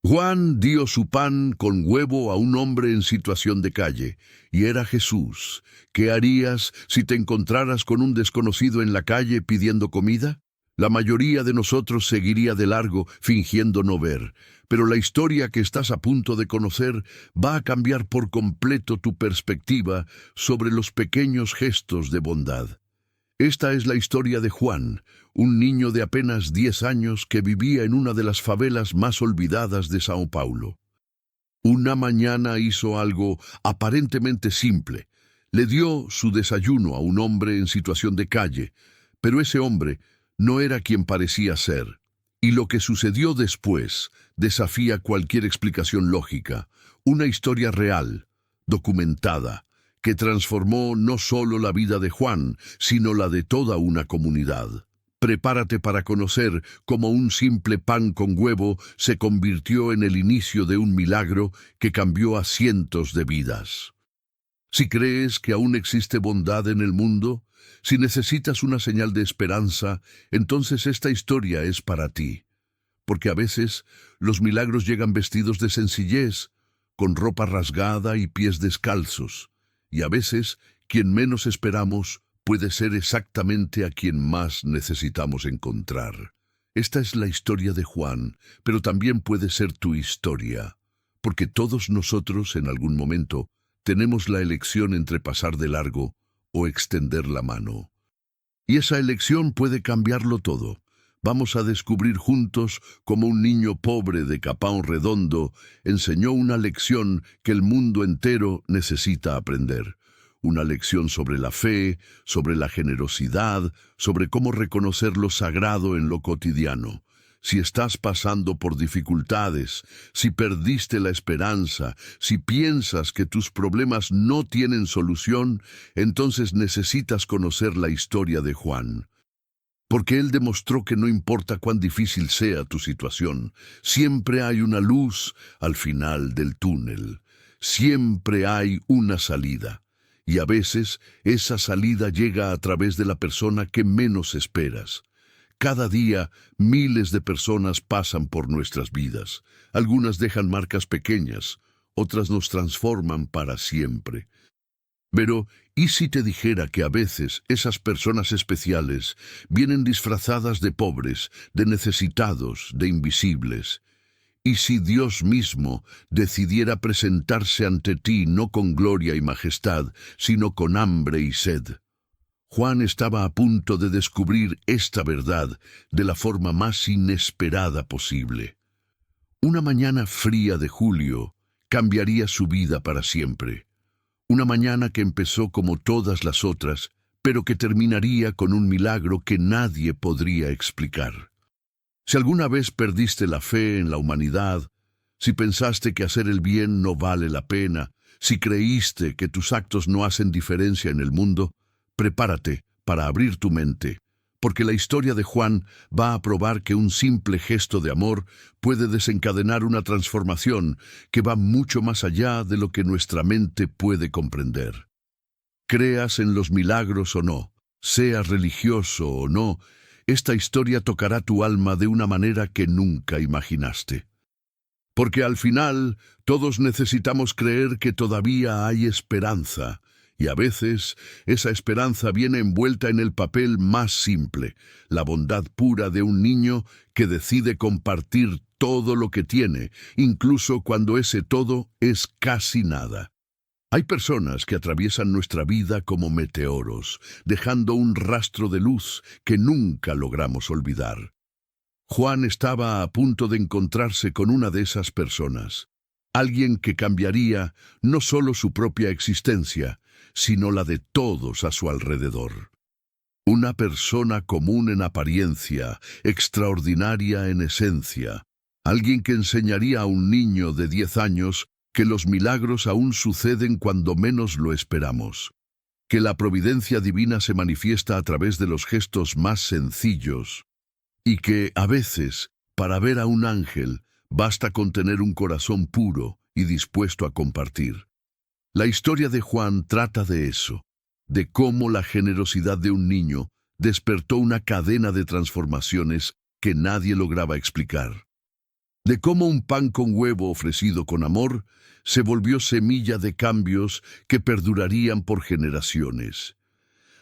Juan dio su pan con huevo a un hombre en situación de calle, y era Jesús. ¿Qué harías si te encontraras con un desconocido en la calle pidiendo comida? La mayoría de nosotros seguiría de largo, fingiendo no ver, pero la historia que estás a punto de conocer va a cambiar por completo tu perspectiva sobre los pequeños gestos de bondad. Esta es la historia de Juan, un niño de apenas 10 años que vivía en una de las favelas más olvidadas de Sao Paulo. Una mañana hizo algo aparentemente simple. Le dio su desayuno a un hombre en situación de calle, pero ese hombre no era quien parecía ser. Y lo que sucedió después desafía cualquier explicación lógica. Una historia real, documentada, que transformó no solo la vida de Juan, sino la de toda una comunidad. Prepárate para conocer cómo un simple pan con huevo se convirtió en el inicio de un milagro que cambió a cientos de vidas. Si crees que aún existe bondad en el mundo, si necesitas una señal de esperanza, entonces esta historia es para ti. Porque a veces los milagros llegan vestidos de sencillez, con ropa rasgada y pies descalzos. Y a veces, quien menos esperamos puede ser exactamente a quien más necesitamos encontrar. Esta es la historia de Juan, pero también puede ser tu historia, porque todos nosotros en algún momento tenemos la elección entre pasar de largo o extender la mano. Y esa elección puede cambiarlo todo. Vamos a descubrir juntos cómo un niño pobre de Capão Redondo enseñó una lección que el mundo entero necesita aprender. Una lección sobre la fe, sobre la generosidad, sobre cómo reconocer lo sagrado en lo cotidiano. Si estás pasando por dificultades, si perdiste la esperanza, si piensas que tus problemas no tienen solución, entonces necesitas conocer la historia de Juan. Porque él demostró que no importa cuán difícil sea tu situación, siempre hay una luz al final del túnel. Siempre hay una salida. Y a veces esa salida llega a través de la persona que menos esperas. Cada día miles de personas pasan por nuestras vidas. Algunas dejan marcas pequeñas, otras nos transforman para siempre. Pero, ¿y si te dijera que a veces esas personas especiales vienen disfrazadas de pobres, de necesitados, de invisibles? ¿Y si Dios mismo decidiera presentarse ante ti no con gloria y majestad, sino con hambre y sed? Juan estaba a punto de descubrir esta verdad de la forma más inesperada posible. Una mañana fría de julio cambiaría su vida para siempre. Una mañana que empezó como todas las otras, pero que terminaría con un milagro que nadie podría explicar. Si alguna vez perdiste la fe en la humanidad, si pensaste que hacer el bien no vale la pena, si creíste que tus actos no hacen diferencia en el mundo, prepárate para abrir tu mente, porque la historia de Juan va a probar que un simple gesto de amor puede desencadenar una transformación que va mucho más allá de lo que nuestra mente puede comprender. Creas en los milagros o no, seas religioso o no, esta historia tocará tu alma de una manera que nunca imaginaste. Porque al final, todos necesitamos creer que todavía hay esperanza, y a veces esa esperanza viene envuelta en el papel más simple, la bondad pura de un niño que decide compartir todo lo que tiene, incluso cuando ese todo es casi nada. Hay personas que atraviesan nuestra vida como meteoros, dejando un rastro de luz que nunca logramos olvidar. Juan estaba a punto de encontrarse con una de esas personas, alguien que cambiaría no solo su propia existencia, sino la de todos a su alrededor. Una persona común en apariencia, extraordinaria en esencia, alguien que enseñaría a un niño de 10 años que los milagros aún suceden cuando menos lo esperamos, que la providencia divina se manifiesta a través de los gestos más sencillos, y que, a veces, para ver a un ángel, basta con tener un corazón puro y dispuesto a compartir. La historia de Juan trata de eso, de cómo la generosidad de un niño despertó una cadena de transformaciones que nadie lograba explicar. de cómo un pan con huevo ofrecido con amor se volvió semilla de cambios que perdurarían por generaciones.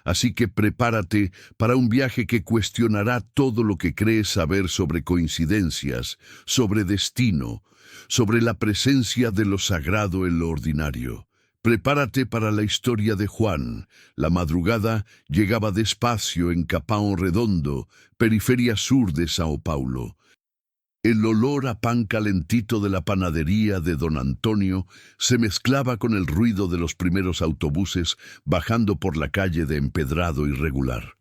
Así que prepárate para un viaje que cuestionará todo lo que crees saber sobre coincidencias, sobre destino, sobre la presencia de lo sagrado en lo ordinario. Prepárate para la historia de Juan. La madrugada llegaba despacio en Capão Redondo, periferia sur de Sao Paulo. El olor a pan calentito de la panadería de don Antonio se mezclaba con el ruido de los primeros autobuses bajando por la calle de empedrado irregular.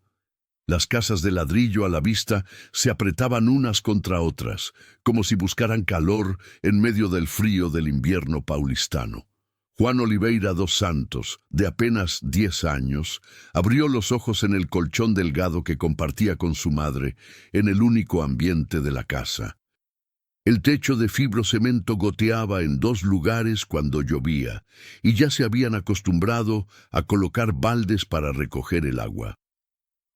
Las casas de ladrillo a la vista se apretaban unas contra otras, como si buscaran calor en medio del frío del invierno paulistano. Juan Oliveira dos Santos, de apenas 10 años, abrió los ojos en el colchón delgado que compartía con su madre en el único ambiente de la casa. El techo de fibrocemento goteaba en 2 lugares cuando llovía, y ya se habían acostumbrado a colocar baldes para recoger el agua.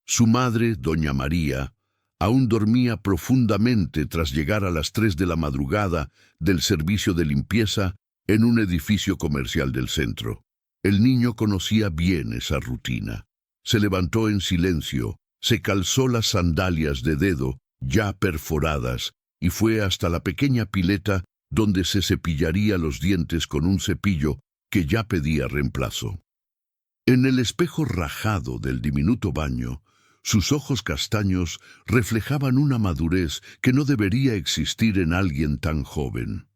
Su madre, doña María, aún dormía profundamente tras llegar a las 3 de la madrugada del servicio de limpieza en un edificio comercial del centro. El niño conocía bien esa rutina. Se levantó en silencio, se calzó las sandalias de dedo ya perforadas, y fue hasta la pequeña pileta donde se cepillaría los dientes con un cepillo que ya pedía reemplazo. En el espejo rajado del diminuto baño, sus ojos castaños reflejaban una madurez que no debería existir en alguien tan joven.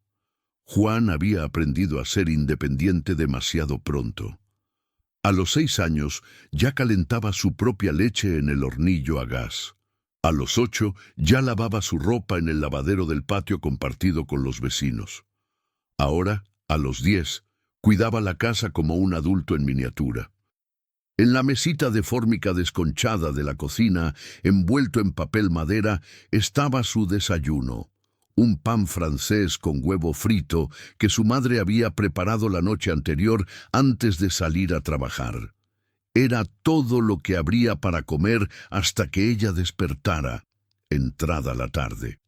Juan había aprendido a ser independiente demasiado pronto. A los 6 años ya calentaba su propia leche en el hornillo a gas. A los 8 ya lavaba su ropa en el lavadero del patio compartido con los vecinos. Ahora, a los 10, cuidaba la casa como un adulto en miniatura. En la mesita de fórmica desconchada de la cocina, envuelto en papel madera, estaba su desayuno. Un pan francés con huevo frito que su madre había preparado la noche anterior antes de salir a trabajar. Era todo lo que habría para comer hasta que ella despertara, entrada la tarde.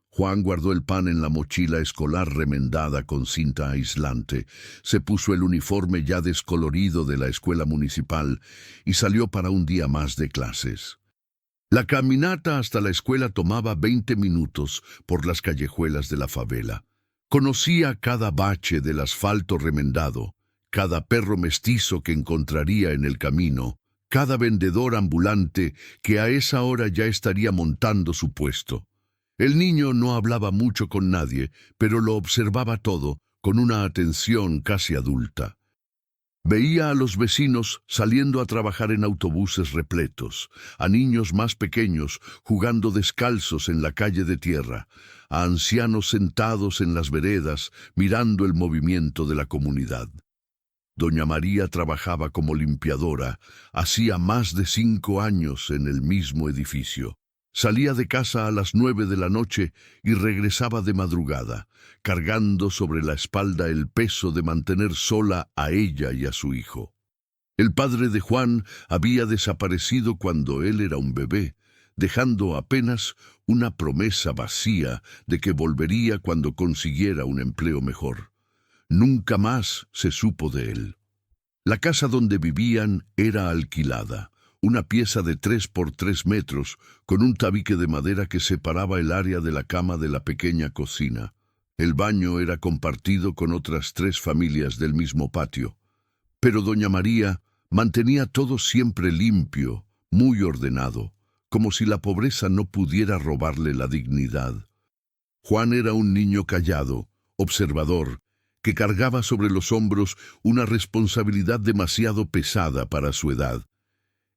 Juan guardó el pan en la mochila escolar remendada con cinta aislante, se puso el uniforme ya descolorido de la escuela municipal y salió para un día más de clases. La caminata hasta la escuela tomaba 20 minutos por las callejuelas de la favela. Conocía cada bache del asfalto remendado, cada perro mestizo que encontraría en el camino, cada vendedor ambulante que a esa hora ya estaría montando su puesto. El niño no hablaba mucho con nadie, pero lo observaba todo con una atención casi adulta. Veía a los vecinos saliendo a trabajar en autobuses repletos, a niños más pequeños jugando descalzos en la calle de tierra, a ancianos sentados en las veredas mirando el movimiento de la comunidad. Doña María trabajaba como limpiadora, hacía más de 5 años en el mismo edificio. Salía de casa a las 9 de la noche y regresaba de madrugada, cargando sobre la espalda el peso de mantener sola a ella y a su hijo. El padre de Juan había desaparecido cuando él era un bebé, dejando apenas una promesa vacía de que volvería cuando consiguiera un empleo mejor. Nunca más se supo de él. La casa donde vivían era alquilada, una pieza de 3 por 3 metros, con un tabique de madera que separaba el área de la cama de la pequeña cocina. El baño era compartido con otras 3 familias del mismo patio. Pero doña María mantenía todo siempre limpio, muy ordenado, como si la pobreza no pudiera robarle la dignidad. Juan era un niño callado, observador, que cargaba sobre los hombros una responsabilidad demasiado pesada para su edad.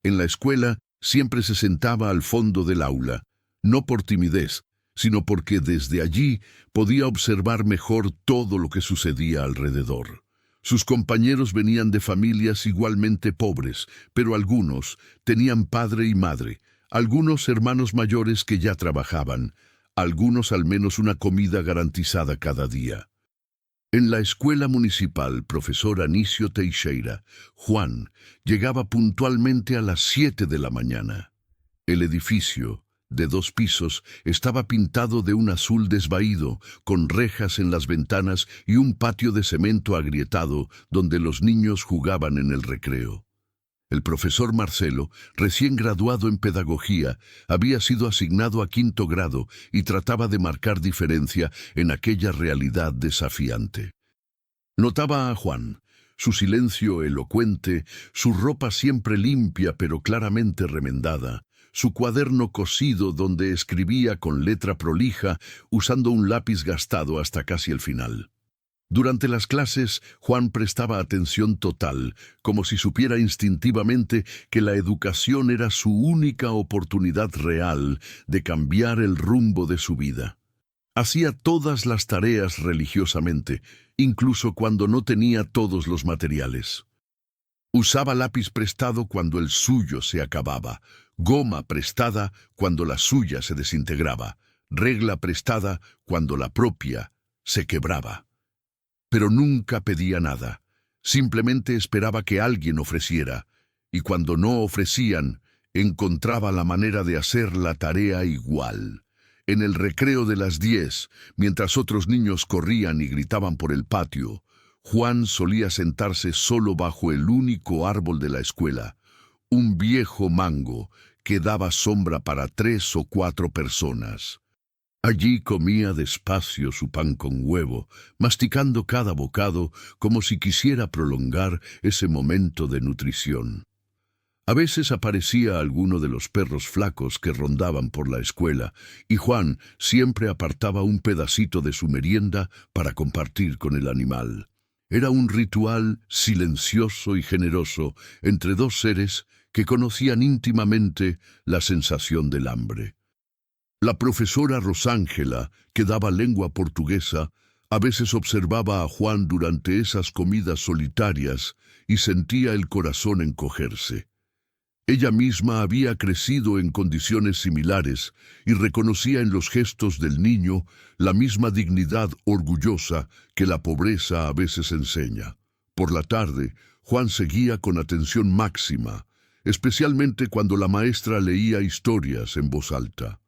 En la escuela siempre se sentaba al fondo del aula, no por timidez, sino porque desde allí podía observar mejor todo lo que sucedía alrededor. Sus compañeros venían de familias igualmente pobres, pero algunos tenían padre y madre, algunos hermanos mayores que ya trabajaban, algunos al menos una comida garantizada cada día. En la escuela municipal, profesor Anísio Teixeira, Juan llegaba puntualmente a las 7 de la mañana. El edificio, de 2 pisos, estaba pintado de un azul desvaído, con rejas en las ventanas y un patio de cemento agrietado donde los niños jugaban en el recreo. El profesor Marcelo, recién graduado en pedagogía, había sido asignado a 5º grado y trataba de marcar diferencia en aquella realidad desafiante. Notaba a Juan, su silencio elocuente, su ropa siempre limpia pero claramente remendada, su cuaderno cosido donde escribía con letra prolija usando un lápiz gastado hasta casi el final. Durante las clases, Juan prestaba atención total, como si supiera instintivamente que la educación era su única oportunidad real de cambiar el rumbo de su vida. Hacía todas las tareas religiosamente, incluso cuando no tenía todos los materiales. Usaba lápiz prestado cuando el suyo se acababa, goma prestada cuando la suya se desintegraba, regla prestada cuando la propia se quebraba. Pero nunca pedía nada, simplemente esperaba que alguien ofreciera, y cuando no ofrecían, encontraba la manera de hacer la tarea igual. En el recreo de las 10, mientras otros niños corrían y gritaban por el patio, Juan solía sentarse solo bajo el único árbol de la escuela, un viejo mango que daba sombra para 3 o 4 personas. Allí comía despacio su pan con huevo, masticando cada bocado como si quisiera prolongar ese momento de nutrición. A veces aparecía alguno de los perros flacos que rondaban por la escuela, y Juan siempre apartaba un pedacito de su merienda para compartir con el animal. Era un ritual silencioso y generoso entre 2 seres que conocían íntimamente la sensación del hambre. La profesora Rosángela, que daba lengua portuguesa, a veces observaba a Juan durante esas comidas solitarias y sentía el corazón encogerse. Ella misma había crecido en condiciones similares y reconocía en los gestos del niño la misma dignidad orgullosa que la pobreza a veces enseña. Por la tarde, Juan seguía con atención máxima, especialmente cuando la maestra leía historias en voz alta.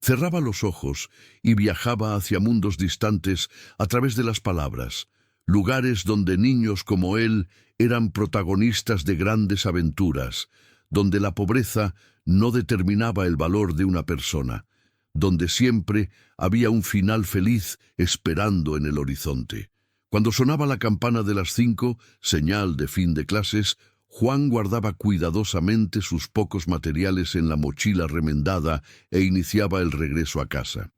Cerraba los ojos y viajaba hacia mundos distantes a través de las palabras, lugares donde niños como él eran protagonistas de grandes aventuras, donde la pobreza no determinaba el valor de una persona, donde siempre había un final feliz esperando en el horizonte. Cuando sonaba la campana de las 5, señal de fin de clases, Juan guardaba cuidadosamente sus pocos materiales en la mochila remendada e iniciaba el regreso a casa.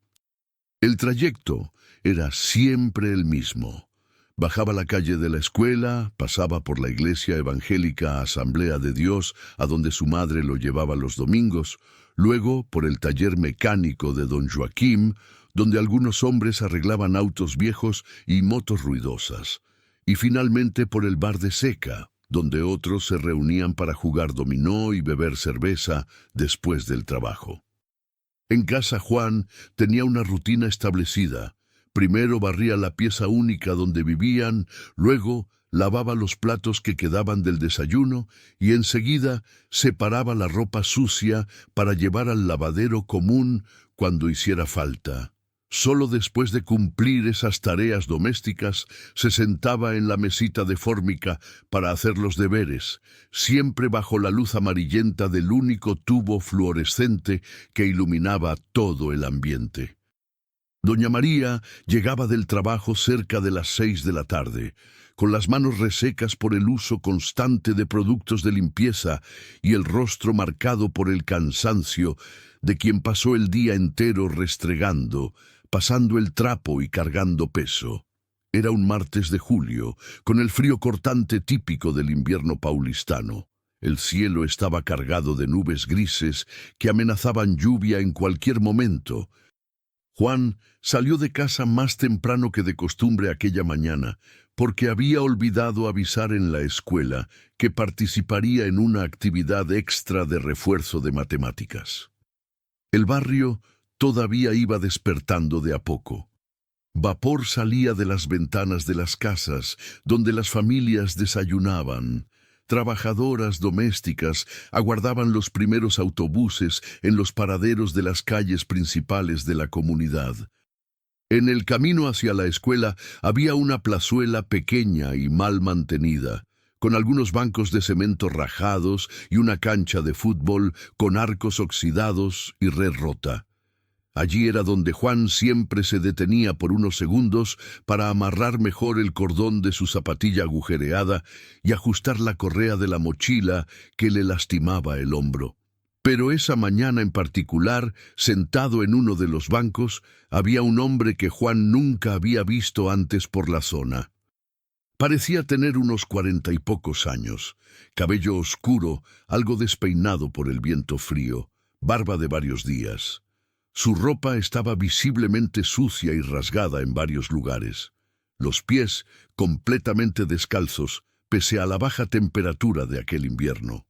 El trayecto era siempre el mismo. Bajaba la calle de la escuela, pasaba por la iglesia evangélica Asamblea de Dios, a donde su madre lo llevaba los domingos, luego por el taller mecánico de don Joaquim, donde algunos hombres arreglaban autos viejos y motos ruidosas, y finalmente por el bar de Seca, donde otros se reunían para jugar dominó y beber cerveza después del trabajo. En casa Juan tenía una rutina establecida. Primero barría la pieza única donde vivían, luego lavaba los platos que quedaban del desayuno y enseguida separaba la ropa sucia para llevar al lavadero común cuando hiciera falta. Solo después de cumplir esas tareas domésticas se sentaba en la mesita de fórmica para hacer los deberes, siempre bajo la luz amarillenta del único tubo fluorescente que iluminaba todo el ambiente. Doña María llegaba del trabajo cerca de las 6 de la tarde, con las manos resecas por el uso constante de productos de limpieza y el rostro marcado por el cansancio de quien pasó el día entero restregando, pasando el trapo y cargando peso. Era un martes de julio, con el frío cortante típico del invierno paulistano. El cielo estaba cargado de nubes grises que amenazaban lluvia en cualquier momento. Juan salió de casa más temprano que de costumbre aquella mañana, porque había olvidado avisar en la escuela que participaría en una actividad extra de refuerzo de matemáticas. El barrio todavía iba despertando de a poco. Vapor salía de las ventanas de las casas, donde las familias desayunaban. trabajadoras domésticas aguardaban los primeros autobuses en los paraderos de las calles principales de la comunidad. En el camino hacia la escuela había una plazuela pequeña y mal mantenida, con algunos bancos de cemento rajados y una cancha de fútbol con arcos oxidados y red rota. Allí era donde Juan siempre se detenía por unos segundos para amarrar mejor el cordón de su zapatilla agujereada y ajustar la correa de la mochila que le lastimaba el hombro. Pero esa mañana en particular, sentado en uno de los bancos, había un hombre que Juan nunca había visto antes por la zona. Parecía tener unos 40 y pocos años, cabello oscuro, algo despeinado por el viento frío, barba de varios días. Su ropa estaba visiblemente sucia y rasgada en varios lugares. Los pies completamente descalzos, pese a la baja temperatura de aquel invierno.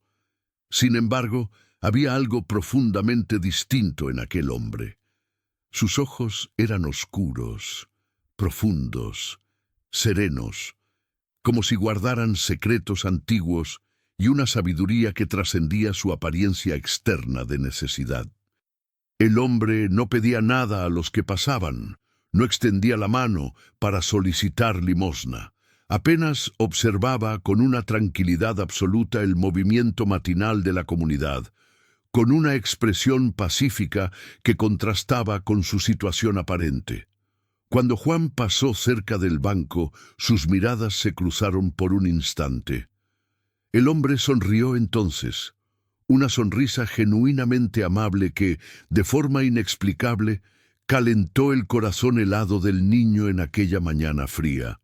Sin embargo, había algo profundamente distinto en aquel hombre. Sus ojos eran oscuros, profundos, serenos, como si guardaran secretos antiguos y una sabiduría que trascendía su apariencia externa de necesidad. El hombre no pedía nada a los que pasaban, no extendía la mano para solicitar limosna. Apenas observaba con una tranquilidad absoluta el movimiento matinal de la comunidad, con una expresión pacífica que contrastaba con su situación aparente. Cuando Juan pasó cerca del banco, sus miradas se cruzaron por un instante. El hombre sonrió entonces, una sonrisa genuinamente amable que, de forma inexplicable, calentó el corazón helado del niño en aquella mañana fría.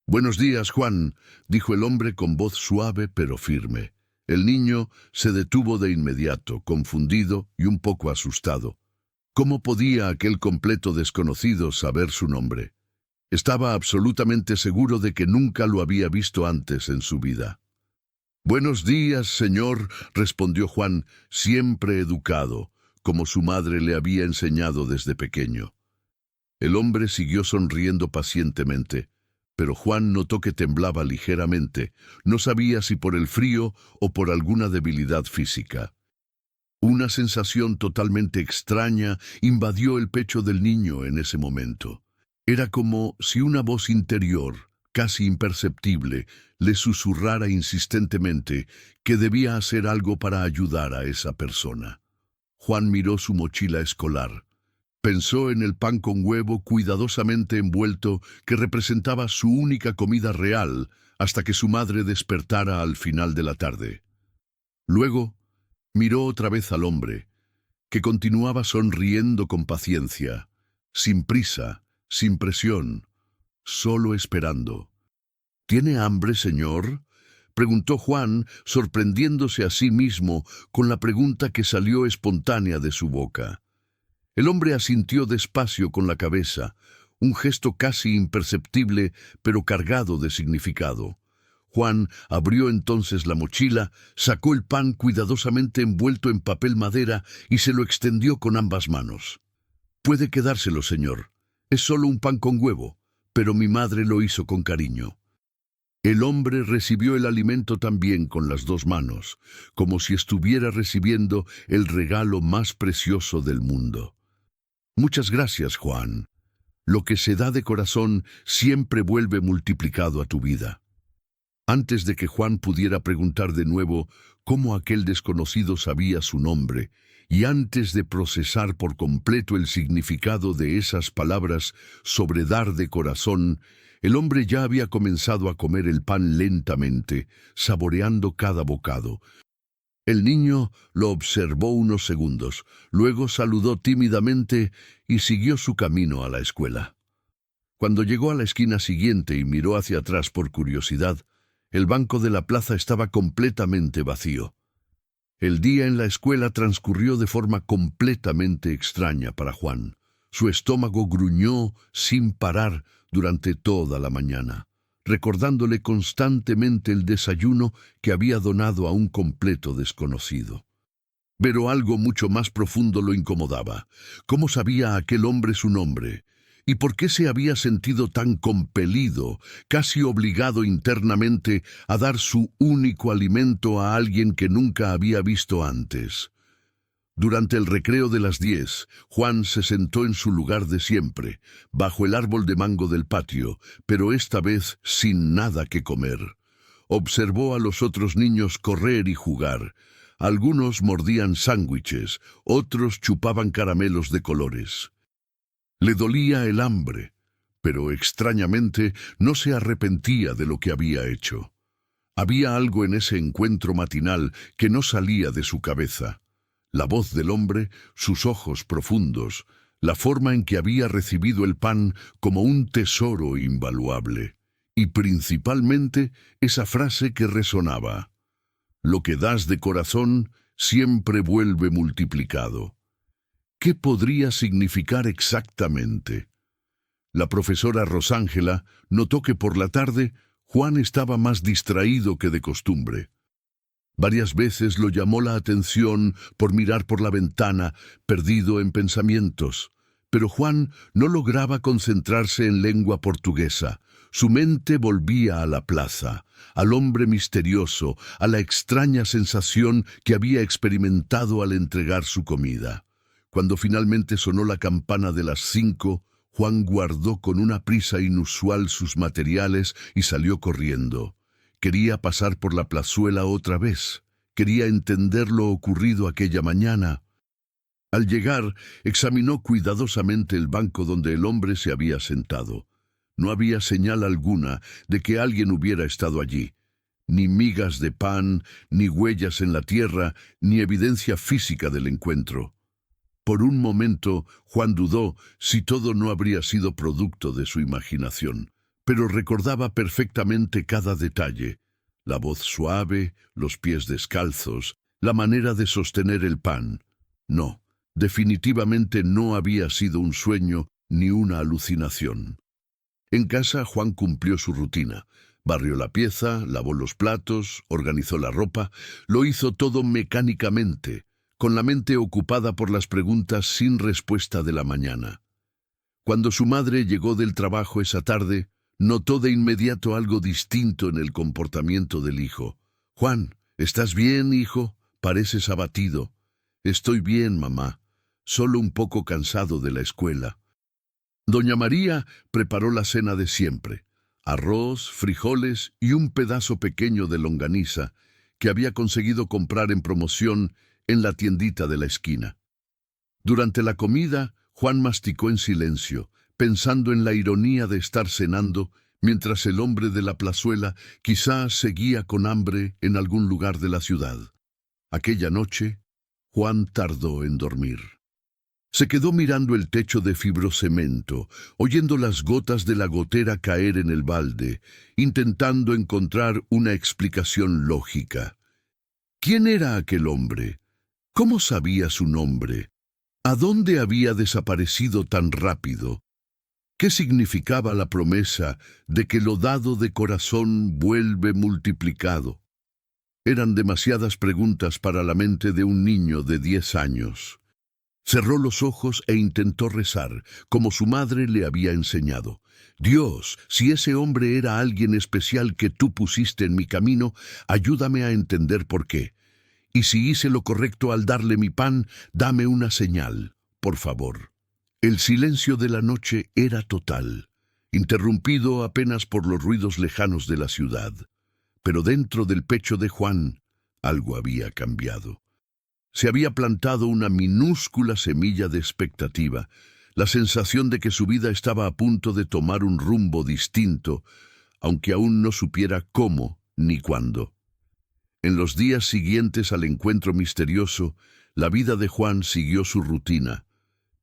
«Buenos días, Juan», dijo el hombre con voz suave pero firme. El niño se detuvo de inmediato, confundido y un poco asustado. ¿Cómo podía aquel completo desconocido saber su nombre? Estaba absolutamente seguro de que nunca lo había visto antes en su vida. «Buenos días, señor», respondió Juan, siempre educado, como su madre le había enseñado desde pequeño. El hombre siguió sonriendo pacientemente, pero Juan notó que temblaba ligeramente, no sabía si por el frío o por alguna debilidad física. Una sensación totalmente extraña invadió el pecho del niño en ese momento. Era como si una voz interior, casi imperceptible, le susurrara insistentemente que debía hacer algo para ayudar a esa persona. Juan miró su mochila escolar. Pensó en el pan con huevo cuidadosamente envuelto que representaba su única comida real hasta que su madre despertara al final de la tarde. Luego, miró otra vez al hombre, que continuaba sonriendo con paciencia, sin prisa, sin presión, solo esperando. «¿Tiene hambre, señor?», preguntó Juan, sorprendiéndose a sí mismo con la pregunta que salió espontánea de su boca. El hombre asintió despacio con la cabeza, un gesto casi imperceptible, pero cargado de significado. Juan abrió entonces la mochila, sacó el pan cuidadosamente envuelto en papel madera y se lo extendió con ambas manos. «Puede quedárselo, señor. Es solo un pan con huevo, pero mi madre lo hizo con cariño». El hombre recibió el alimento también con las dos manos, como si estuviera recibiendo el regalo más precioso del mundo. «Muchas gracias, Juan. Lo que se da de corazón siempre vuelve multiplicado a tu vida». Antes de que Juan pudiera preguntar de nuevo cómo aquel desconocido sabía su nombre, y antes de procesar por completo el significado de esas palabras sobre dar de corazón, el hombre ya había comenzado a comer el pan lentamente, saboreando cada bocado. El niño lo observó unos segundos, luego saludó tímidamente y siguió su camino a la escuela. Cuando llegó a la esquina siguiente y miró hacia atrás por curiosidad, el banco de la plaza estaba completamente vacío. El día en la escuela transcurrió de forma completamente extraña para Juan. Su estómago gruñó sin parar durante toda la mañana, recordándole constantemente el desayuno que había donado a un completo desconocido. Pero algo mucho más profundo lo incomodaba. ¿Cómo sabía aquel hombre su nombre? ¿Y por qué se había sentido tan compelido, casi obligado internamente, a dar su único alimento a alguien que nunca había visto antes? Durante el recreo de las 10, Juan se sentó en su lugar de siempre, bajo el árbol de mango del patio, pero esta vez sin nada que comer. Observó a los otros niños correr y jugar. Algunos mordían sándwiches, otros chupaban caramelos de colores. Le dolía el hambre, pero extrañamente no se arrepentía de lo que había hecho. Había algo en ese encuentro matinal que no salía de su cabeza. La voz del hombre, sus ojos profundos, la forma en que había recibido el pan como un tesoro invaluable. Y principalmente esa frase que resonaba: lo que das de corazón siempre vuelve multiplicado. ¿Qué podría significar exactamente? La profesora Rosángela notó que por la tarde Juan estaba más distraído que de costumbre. Varias veces lo llamó la atención por mirar por la ventana, perdido en pensamientos. Pero Juan no lograba concentrarse en lengua portuguesa. Su mente volvía a la plaza, al hombre misterioso, a la extraña sensación que había experimentado al entregar su comida. Cuando finalmente sonó la campana de las 5, Juan guardó con una prisa inusual sus materiales y salió corriendo. Quería pasar por la plazuela otra vez. Quería entender lo ocurrido aquella mañana. Al llegar, examinó cuidadosamente el banco donde el hombre se había sentado. No había señal alguna de que alguien hubiera estado allí. Ni migas de pan, ni huellas en la tierra, ni evidencia física del encuentro. Por un momento, Juan dudó si todo no habría sido producto de su imaginación, pero recordaba perfectamente cada detalle: la voz suave, los pies descalzos, la manera de sostener el pan. No, definitivamente no había sido un sueño ni una alucinación. En casa, Juan cumplió su rutina. Barrió la pieza, lavó los platos, organizó la ropa, lo hizo todo mecánicamente, con la mente ocupada por las preguntas sin respuesta de la mañana. Cuando su madre llegó del trabajo esa tarde, notó de inmediato algo distinto en el comportamiento del hijo. «Juan, ¿estás bien, hijo? Pareces abatido». «Estoy bien, mamá. Solo un poco cansado de la escuela». Doña María preparó la cena de siempre: arroz, frijoles y un pedazo pequeño de longaniza que había conseguido comprar en promoción en la tiendita de la esquina. Durante la comida, Juan masticó en silencio, pensando en la ironía de estar cenando mientras el hombre de la plazuela quizá seguía con hambre en algún lugar de la ciudad. Aquella noche, Juan tardó en dormir. Se quedó mirando el techo de fibrocemento, oyendo las gotas de la gotera caer en el balde, intentando encontrar una explicación lógica. ¿Quién era aquel hombre? ¿Cómo sabía su nombre? ¿A dónde había desaparecido tan rápido? ¿Qué significaba la promesa de que lo dado de corazón vuelve multiplicado? Eran demasiadas preguntas para la mente de un niño de 10 años. Cerró los ojos e intentó rezar, como su madre le había enseñado. «Dios, si ese hombre era alguien especial que tú pusiste en mi camino, ayúdame a entender por qué. Y si hice lo correcto al darle mi pan, dame una señal, por favor». El silencio de la noche era total, interrumpido apenas por los ruidos lejanos de la ciudad. Pero dentro del pecho de Juan, algo había cambiado. Se había plantado una minúscula semilla de expectativa, la sensación de que su vida estaba a punto de tomar un rumbo distinto, aunque aún no supiera cómo ni cuándo. En los días siguientes al encuentro misterioso, la vida de Juan siguió su rutina,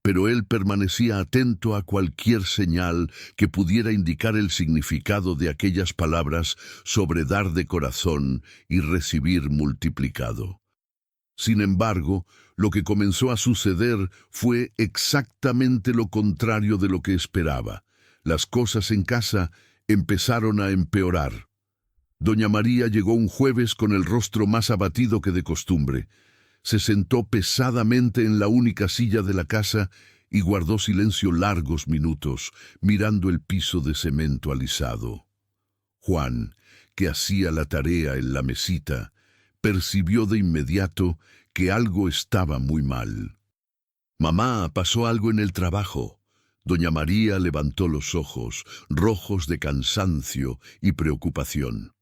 pero él permanecía atento a cualquier señal que pudiera indicar el significado de aquellas palabras sobre dar de corazón y recibir multiplicado. Sin embargo, lo que comenzó a suceder fue exactamente lo contrario de lo que esperaba. Las cosas en casa empezaron a empeorar. Doña María llegó un jueves con el rostro más abatido que de costumbre. Se sentó pesadamente en la única silla de la casa y guardó silencio largos minutos, mirando el piso de cemento alisado. Juan, que hacía la tarea en la mesita, percibió de inmediato que algo estaba muy mal. «Mamá, pasó algo en el trabajo». Doña María levantó los ojos, rojos de cansancio y preocupación.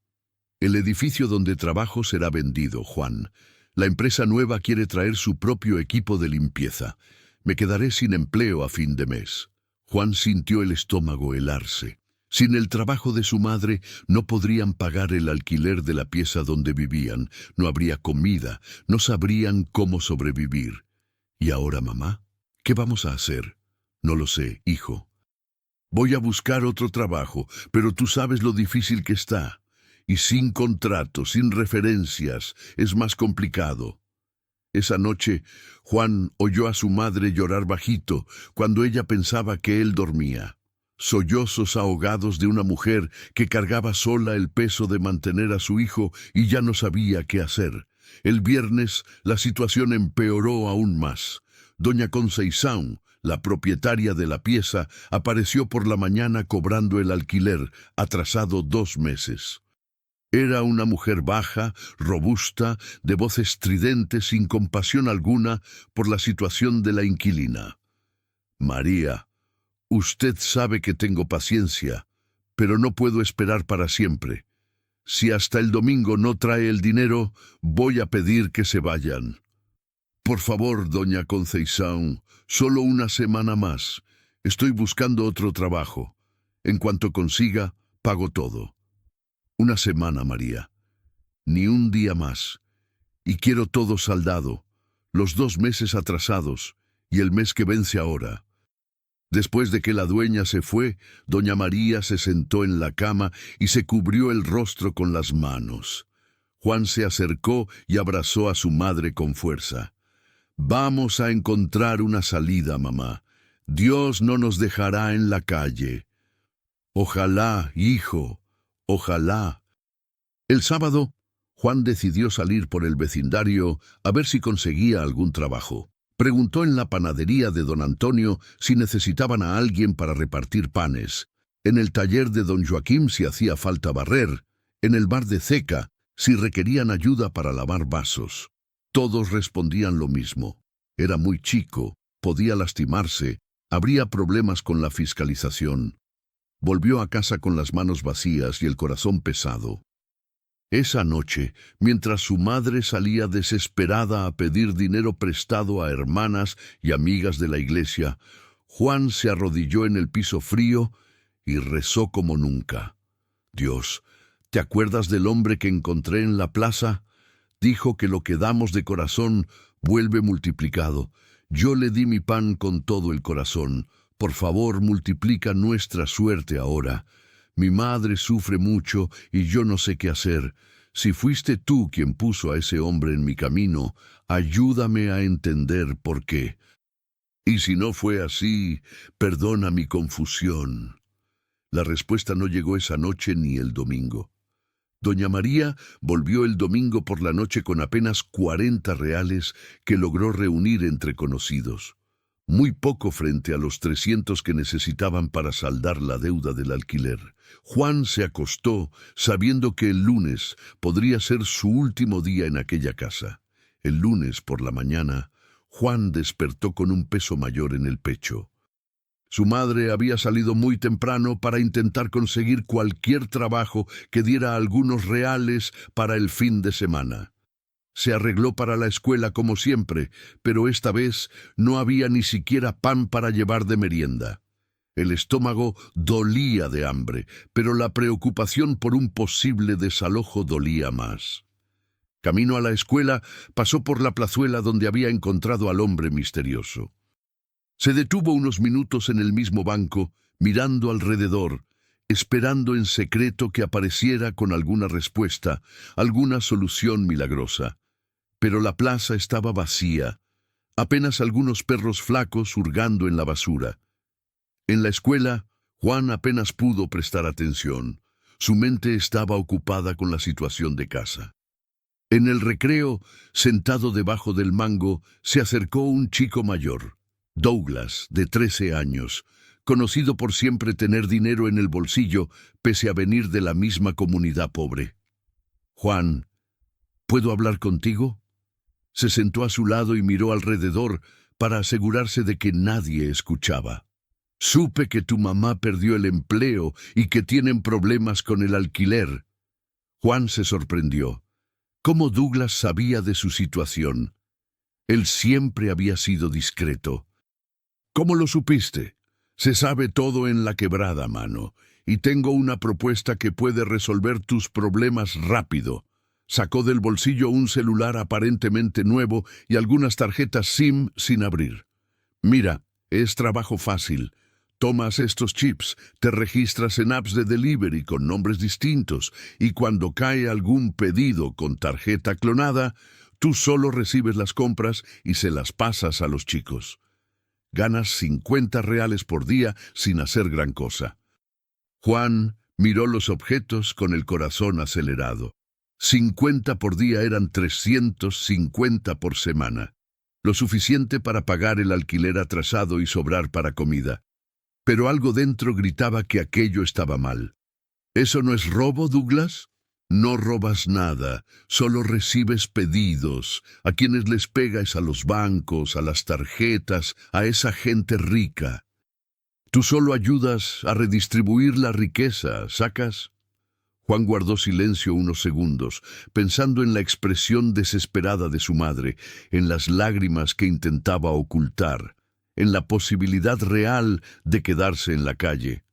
«El edificio donde trabajo será vendido, Juan. La empresa nueva quiere traer su propio equipo de limpieza. Me quedaré sin empleo a fin de mes». Juan sintió el estómago helarse. Sin el trabajo de su madre, no podrían pagar el alquiler de la pieza donde vivían, no habría comida, no sabrían cómo sobrevivir. «¿Y ahora, mamá? ¿Qué vamos a hacer?» «No lo sé, hijo. Voy a buscar otro trabajo, pero tú sabes lo difícil que está. Y sin contrato, sin referencias, es más complicado». Esa noche, Juan oyó a su madre llorar bajito cuando ella pensaba que él dormía. Sollozos ahogados de una mujer que cargaba sola el peso de mantener a su hijo y ya no sabía qué hacer. El viernes, la situación empeoró aún más. Doña Conceição, la propietaria de la pieza, apareció por la mañana cobrando el alquiler, atrasado 2 meses. Era una mujer baja, robusta, de voz estridente, sin compasión alguna por la situación de la inquilina. «María, usted sabe que tengo paciencia, pero no puedo esperar para siempre. Si hasta el domingo no trae el dinero, voy a pedir que se vayan». «Por favor, doña Conceição, solo una semana más. Estoy buscando otro trabajo. En cuanto consiga, pago todo». «Una semana, María. Ni un día más. Y quiero todo saldado, los 2 meses atrasados y el mes que vence ahora». Después de que la dueña se fue, doña María se sentó en la cama y se cubrió el rostro con las manos. Juan se acercó y abrazó a su madre con fuerza. «Vamos a encontrar una salida, mamá. Dios no nos dejará en la calle». «Ojalá, hijo, ojalá». El sábado, Juan decidió salir por el vecindario a ver si conseguía algún trabajo. Preguntó en la panadería de don Antonio si necesitaban a alguien para repartir panes, en el taller de don Joaquim si hacía falta barrer, en el bar de Ceca si requerían ayuda para lavar vasos. Todos respondían lo mismo. Era muy chico, podía lastimarse, habría problemas con la fiscalización. Volvió a casa con las manos vacías y el corazón pesado. Esa noche, mientras su madre salía desesperada a pedir dinero prestado a hermanas y amigas de la iglesia, Juan se arrodilló en el piso frío y rezó como nunca. «Dios, ¿te acuerdas del hombre que encontré en la plaza? Dijo que lo que damos de corazón vuelve multiplicado. Yo le di mi pan con todo el corazón. Por favor, multiplica nuestra suerte ahora. Mi madre sufre mucho y yo no sé qué hacer. Si fuiste tú quien puso a ese hombre en mi camino, ayúdame a entender por qué. Y si no fue así, perdona mi confusión». La respuesta no llegó esa noche ni el domingo. Doña María volvió el domingo por la noche con apenas 40 reales que logró reunir entre conocidos. Muy poco frente a los 300 que necesitaban para saldar la deuda del alquiler. Juan se acostó sabiendo que el lunes podría ser su último día en aquella casa. El lunes por la mañana, Juan despertó con un peso mayor en el pecho. Su madre había salido muy temprano para intentar conseguir cualquier trabajo que diera algunos reales para el fin de semana. Se arregló para la escuela como siempre, pero esta vez no había ni siquiera pan para llevar de merienda. El estómago dolía de hambre, pero la preocupación por un posible desalojo dolía más. Camino a la escuela, pasó por la plazuela donde había encontrado al hombre misterioso. Se detuvo unos minutos en el mismo banco, mirando alrededor, esperando en secreto que apareciera con alguna respuesta, alguna solución milagrosa. Pero la plaza estaba vacía, apenas algunos perros flacos hurgando en la basura. En la escuela, Juan apenas pudo prestar atención. Su mente estaba ocupada con la situación de casa. En el recreo, sentado debajo del mango, se acercó un chico mayor. Douglas, de 13 años, conocido por siempre tener dinero en el bolsillo, pese a venir de la misma comunidad pobre. «Juan, ¿puedo hablar contigo?». Se sentó a su lado y miró alrededor para asegurarse de que nadie escuchaba. «Supe que tu mamá perdió el empleo y que tienen problemas con el alquiler». Juan se sorprendió. ¿Cómo Douglas sabía de su situación? Él siempre había sido discreto. «¿Cómo lo supiste? Se sabe todo en la quebrada, mano, y tengo una propuesta que puede resolver tus problemas rápido». Sacó del bolsillo un celular aparentemente nuevo y algunas tarjetas SIM sin abrir. «Mira, es trabajo fácil. Tomas estos chips, te registras en apps de delivery con nombres distintos y cuando cae algún pedido con tarjeta clonada, tú solo recibes las compras y se las pasas a los chicos. Ganas 50 reales por día sin hacer gran cosa». Juan miró los objetos con el corazón acelerado. 50 por día eran 350 por semana, lo suficiente para pagar el alquiler atrasado y sobrar para comida. Pero algo dentro gritaba que aquello estaba mal. ¿Eso no es robo, Douglas? No robas nada, solo recibes pedidos. A quienes les pegas a los bancos, a las tarjetas, a esa gente rica. Tú solo ayudas a redistribuir la riqueza, ¿sacas? Juan guardó silencio unos segundos, pensando en la expresión desesperada de su madre, en las lágrimas que intentaba ocultar, en la posibilidad real de quedarse en la calle.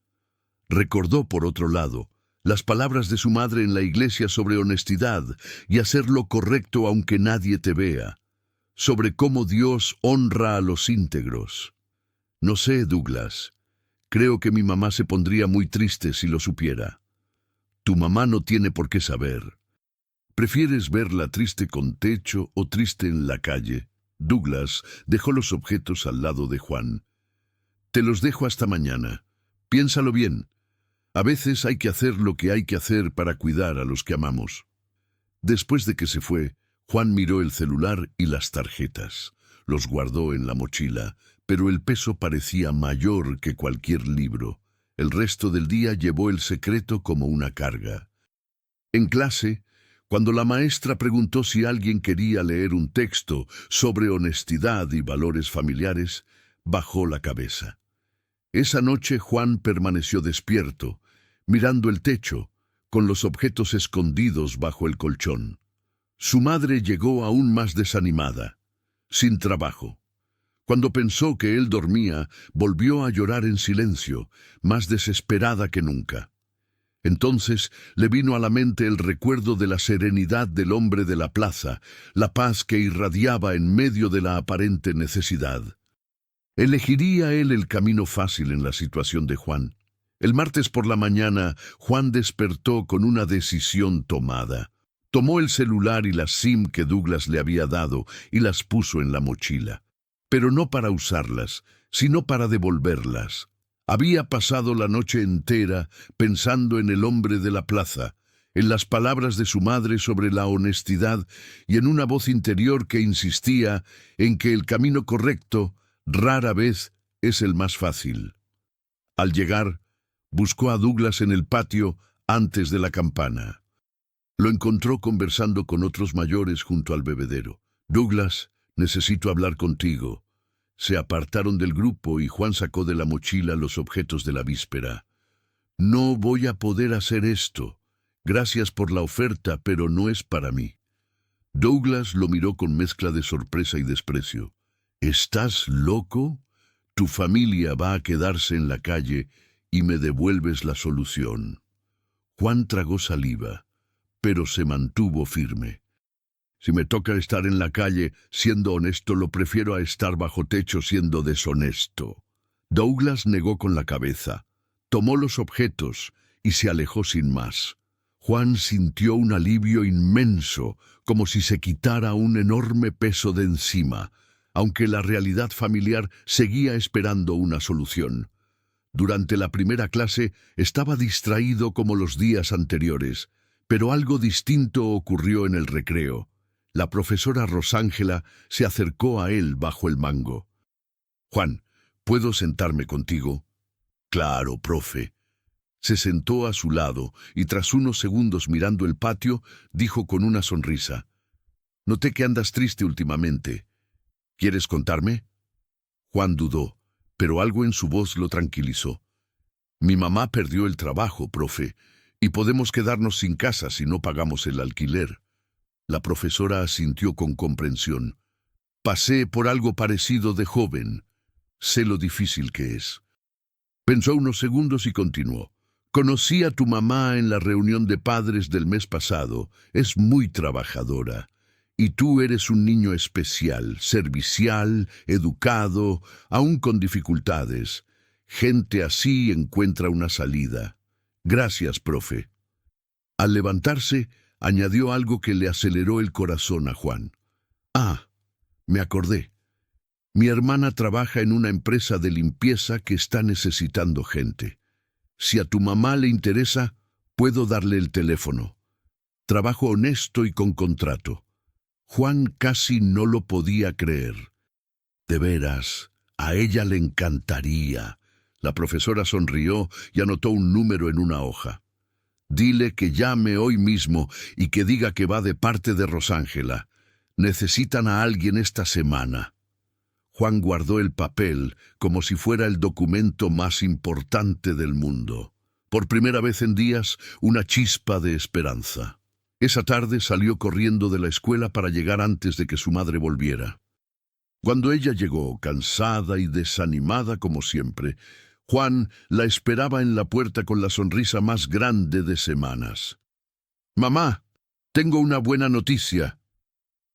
Recordó, por otro lado, las palabras de su madre en la iglesia sobre honestidad y hacer lo correcto aunque nadie te vea, sobre cómo Dios honra a los íntegros. No sé, Douglas, creo que mi mamá se pondría muy triste si lo supiera. Tu mamá no tiene por qué saber. ¿Prefieres verla triste con techo o triste en la calle? Douglas dejó los objetos al lado de Juan. Te los dejo hasta mañana. Piénsalo bien. A veces hay que hacer lo que hay que hacer para cuidar a los que amamos. Después de que se fue, Juan miró el celular y las tarjetas. Los guardó en la mochila, pero el peso parecía mayor que cualquier libro. El resto del día llevó el secreto como una carga. En clase, cuando la maestra preguntó si alguien quería leer un texto sobre honestidad y valores familiares, bajó la cabeza. Esa noche Juan permaneció despierto, mirando el techo, con los objetos escondidos bajo el colchón. Su madre llegó aún más desanimada, sin trabajo. Cuando pensó que él dormía, volvió a llorar en silencio, más desesperada que nunca. Entonces le vino a la mente el recuerdo de la serenidad del hombre de la plaza, la paz que irradiaba en medio de la aparente necesidad. ¿Elegiría él el camino fácil en la situación de Juan? El martes por la mañana, Juan despertó con una decisión tomada. Tomó el celular y la SIM que Douglas le había dado y las puso en la mochila. Pero no para usarlas, sino para devolverlas. Había pasado la noche entera pensando en el hombre de la plaza, en las palabras de su madre sobre la honestidad y en una voz interior que insistía en que el camino correcto rara vez es el más fácil. Al llegar, buscó a Douglas en el patio antes de la campana. Lo encontró conversando con otros mayores junto al bebedero. «Douglas, necesito hablar contigo». Se apartaron del grupo y Juan sacó de la mochila los objetos de la víspera. «No voy a poder hacer esto. Gracias por la oferta, pero no es para mí». Douglas lo miró con mezcla de sorpresa y desprecio. «¿Estás loco? Tu familia va a quedarse en la calle y me devuelves la solución». Juan tragó saliva, pero se mantuvo firme. «Si me toca estar en la calle siendo honesto, lo prefiero a estar bajo techo siendo deshonesto». Douglas negó con la cabeza, tomó los objetos y se alejó sin más. Juan sintió un alivio inmenso, como si se quitara un enorme peso de encima, aunque la realidad familiar seguía esperando una solución. Durante la primera clase estaba distraído como los días anteriores, pero algo distinto ocurrió en el recreo. La profesora Rosángela se acercó a él bajo el mango. «Juan, ¿Puedo sentarme contigo? Claro, profe. Se sentó a su lado y tras unos segundos mirando el patio, dijo con una sonrisa: Noté que andas triste últimamente. ¿Quieres contarme? Juan dudó, pero algo en su voz lo tranquilizó. Mi mamá perdió el trabajo, profe, y podemos quedarnos sin casa si no pagamos el alquiler. La profesora asintió con comprensión. Pasé por algo parecido de joven. Sé lo difícil que es. Pensó unos segundos y continuó. Conocí a tu mamá en la reunión de padres del mes pasado. Es muy trabajadora. Y tú eres un niño especial, servicial, educado, aún con dificultades. Gente así encuentra una salida. Gracias, profe. Al levantarse, añadió algo que le aceleró el corazón a Juan. Ah, me acordé. Mi hermana trabaja en una empresa de limpieza que está necesitando gente. Si a tu mamá le interesa, puedo darle el teléfono. Trabajo honesto y con contrato. Juan casi no lo podía creer. De veras, a ella le encantaría. La profesora sonrió y anotó un número en una hoja. Dile que llame hoy mismo y que diga que va de parte de Rosángela. Necesitan a alguien esta semana. Juan guardó el papel como si fuera el documento más importante del mundo. Por primera vez en días, una chispa de esperanza. Esa tarde salió corriendo de la escuela para llegar antes de que su madre volviera. Cuando ella llegó, cansada y desanimada como siempre, Juan la esperaba en la puerta con la sonrisa más grande de semanas. «Mamá, tengo una buena noticia».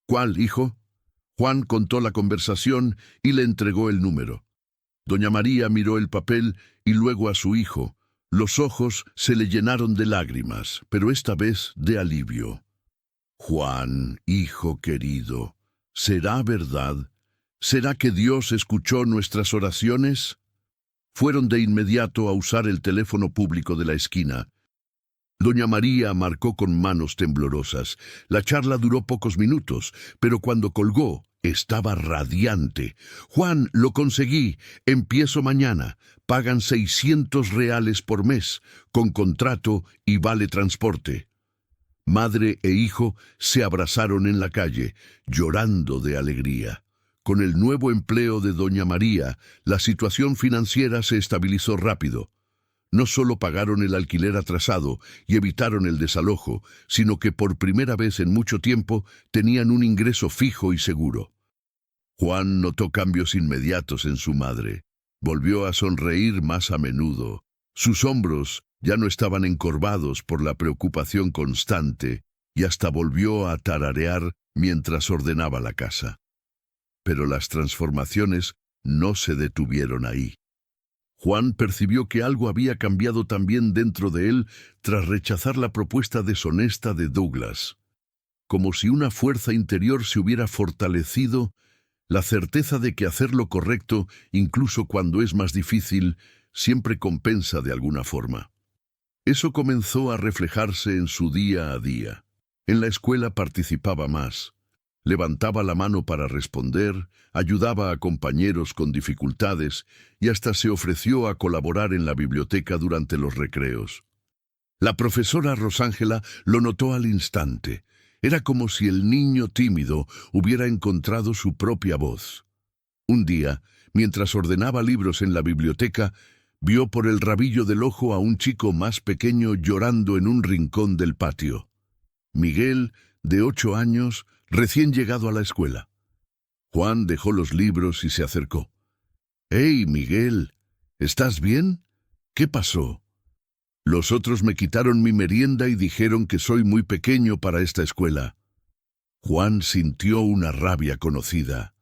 «¿Cuál, hijo?» Juan contó la conversación y le entregó el número. Doña María miró el papel y luego a su hijo. Los ojos se le llenaron de lágrimas, pero esta vez de alivio. «Juan, hijo querido, ¿será verdad? ¿Será que Dios escuchó nuestras oraciones?» Fueron de inmediato a usar el teléfono público de la esquina. Doña María marcó con manos temblorosas. La charla duró pocos minutos, pero cuando colgó, estaba radiante. «Juan, lo conseguí. Empiezo mañana. Pagan 600 reales por mes, con contrato y vale transporte». Madre e hijo se abrazaron en la calle, llorando de alegría. Con el nuevo empleo de Doña María, la situación financiera se estabilizó rápido. No solo pagaron el alquiler atrasado y evitaron el desalojo, sino que por primera vez en mucho tiempo tenían un ingreso fijo y seguro. Juan notó cambios inmediatos en su madre. Volvió a sonreír más a menudo. Sus hombros ya no estaban encorvados por la preocupación constante y hasta volvió a tararear mientras ordenaba la casa. Pero las transformaciones no se detuvieron ahí. Juan percibió que algo había cambiado también dentro de él tras rechazar la propuesta deshonesta de Douglas. Como si una fuerza interior se hubiera fortalecido, la certeza de que hacer lo correcto, incluso cuando es más difícil, siempre compensa de alguna forma. Eso comenzó a reflejarse en su día a día. En la escuela participaba más. Levantaba la mano para responder, ayudaba a compañeros con dificultades y hasta se ofreció a colaborar en la biblioteca durante los recreos. La profesora Rosángela lo notó al instante. Era como si el niño tímido hubiera encontrado su propia voz. Un día, mientras ordenaba libros en la biblioteca, vio por el rabillo del ojo a un chico más pequeño llorando en un rincón del patio. Miguel, de 8 años, recién llegado a la escuela. Juan dejó los libros y se acercó. «Hey, Miguel, ¿estás bien? ¿Qué pasó?» «Los otros me quitaron mi merienda y dijeron que soy muy pequeño para esta escuela». Juan sintió una rabia conocida.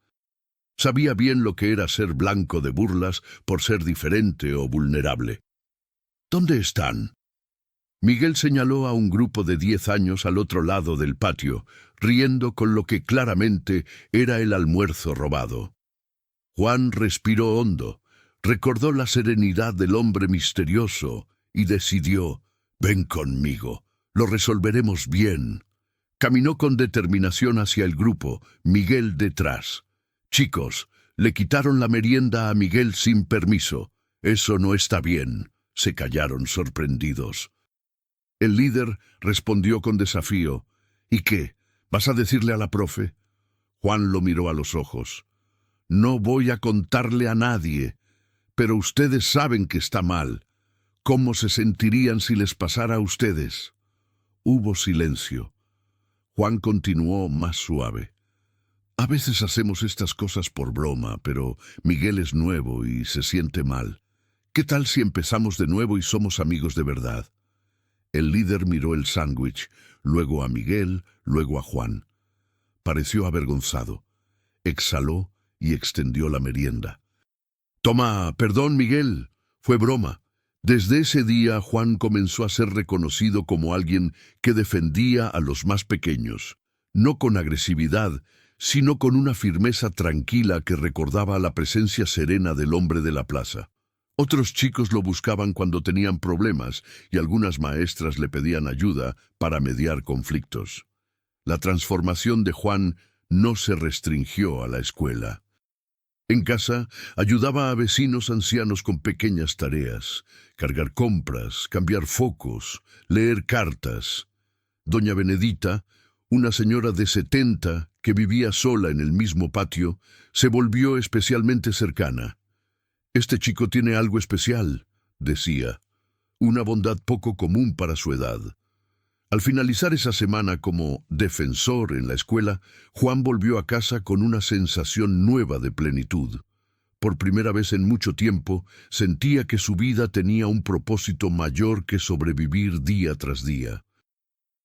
Sabía bien lo que era ser blanco de burlas por ser diferente o vulnerable. «¿Dónde están?» Miguel señaló a un grupo de 10 años al otro lado del patio, riendo con lo que claramente era el almuerzo robado. Juan respiró hondo, recordó la serenidad del hombre misterioso y decidió: «Ven conmigo, lo resolveremos bien». Caminó con determinación hacia el grupo, Miguel detrás. «Chicos, Le quitaron la merienda a Miguel sin permiso. Eso no está bien. Se callaron sorprendidos. El líder respondió con desafío. ¿Y qué? ¿Vas a decirle a la profe? Juan lo miró a los ojos. No voy a contarle a nadie, pero ustedes saben que está mal. ¿Cómo se sentirían si les pasara a ustedes? Hubo silencio. Juan continuó más suave. A veces hacemos estas cosas por broma, pero Miguel es nuevo y se siente mal. ¿Qué tal si empezamos de nuevo y somos amigos de verdad? El líder miró el sándwich, luego a Miguel, luego a Juan. Pareció avergonzado. Exhaló y extendió la merienda. Toma, perdón, Miguel. Fue broma. Desde ese día, Juan comenzó a ser reconocido como alguien que defendía a los más pequeños, no con agresividad, sino con una firmeza tranquila que recordaba la presencia serena del hombre de la plaza. Otros chicos lo buscaban cuando tenían problemas y algunas maestras le pedían ayuda para mediar conflictos. La transformación de Juan no se restringió a la escuela. En casa, ayudaba a vecinos ancianos con pequeñas tareas, cargar compras, cambiar focos, leer cartas. Doña Benedita, una señora de 70 que vivía sola en el mismo patio, se volvió especialmente cercana. «Este chico tiene algo especial», decía, una bondad poco común para su edad. Al finalizar esa semana como defensor en la escuela, Juan volvió a casa con una sensación nueva de plenitud. Por primera vez en mucho tiempo, sentía que su vida tenía un propósito mayor que sobrevivir día tras día.